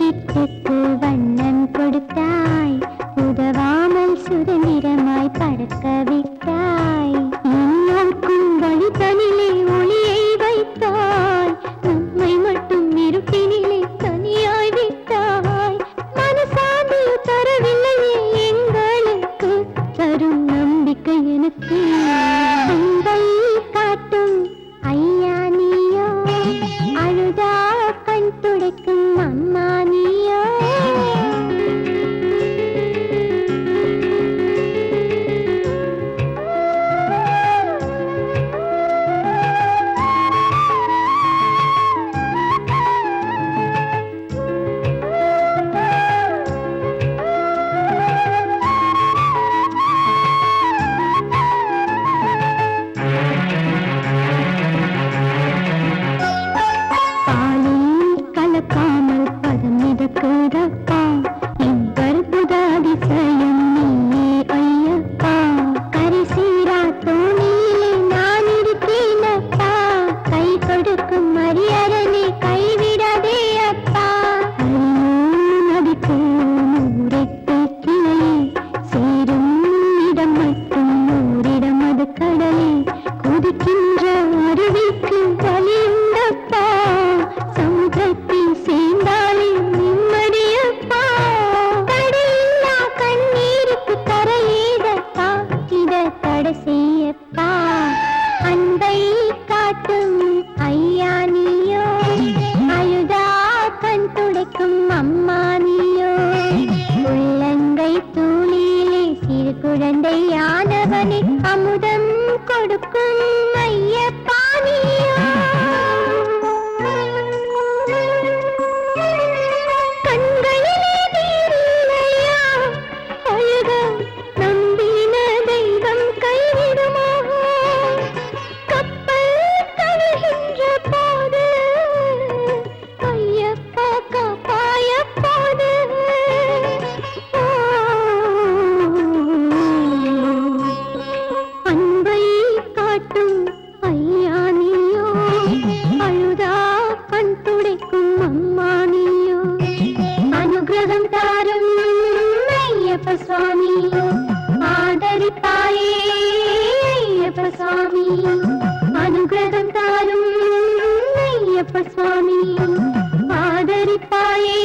வீட்டுக்கு வண்ணம் கொடுத்தாய், உதவாமல் சுதந்திரமாய் பறக்க விட்டாய். எல்லோருக்கும் வழிதனிலே ஒளியை வைத்தாய், நம்மை மட்டும் இருட்டினிலே தனியாய் விட்டாய். மனசாந்தி தரவில்லையே எங்களுக்கு, தரும் நம்பிக்கை எனக்கு. அன்பை காட்டும் ஐயா நீயோ, அழுதா கண் துடைக்கும் அம்மா நீயோ. கலக்காமல் பதம் மிதக்குதப்பா, என் கற்புத அதிசயம் நீயே ஐயப்பா. கரிசீரா தோணியிலே நான் இருக்கேனப்பா, கை கொடுக்கும் மரியரனே கைவிடாதே அப்பா. நதிக்கு நூறெட்டு கிளையே, சேரும் இடம் மட்டும் ஓரிடம் அது கடலே. கொதிக்கின்ற அருவிக்கு வலியுண்டப்பா, சமுத்திரத்தில் சேர்ந்தாலே நிம்மதியப்பா. கடையில்லா கண்ணீருக்கு கரையேதப்பா, இத தடை செய்யப்பா. அன்பை காட்டும் ஐயா நீயோ, அழுதா கண் துடைக்கும் அம்மா நீயோ. உள்ளங்கை தூளிலே சிறு குழந்தை ஆனவனே, அமுதம் கொடுக்கும் ஐயப்பா நீயோ. கண்களிலே நீரில்லையா அழுக, நம்பின தெய்வம் கைவிடுமா? கப்பல் கவிழ்கின்ற போது ஐயப்பா காப்பாய போது. அன்பை காட்டும் ஐயா நீயோ, அழுதா கண் துடைக்கும் அம்மா நீயோ. அனுகிரகம் தாரும் ஐயப்ப சுவாமி, ஆதரிப்பாயே ஐயப்ப சுவாமி. அனுகிரகம் தாரும் ஐயப்ப சுவாமி, ஆதரிப்பாயே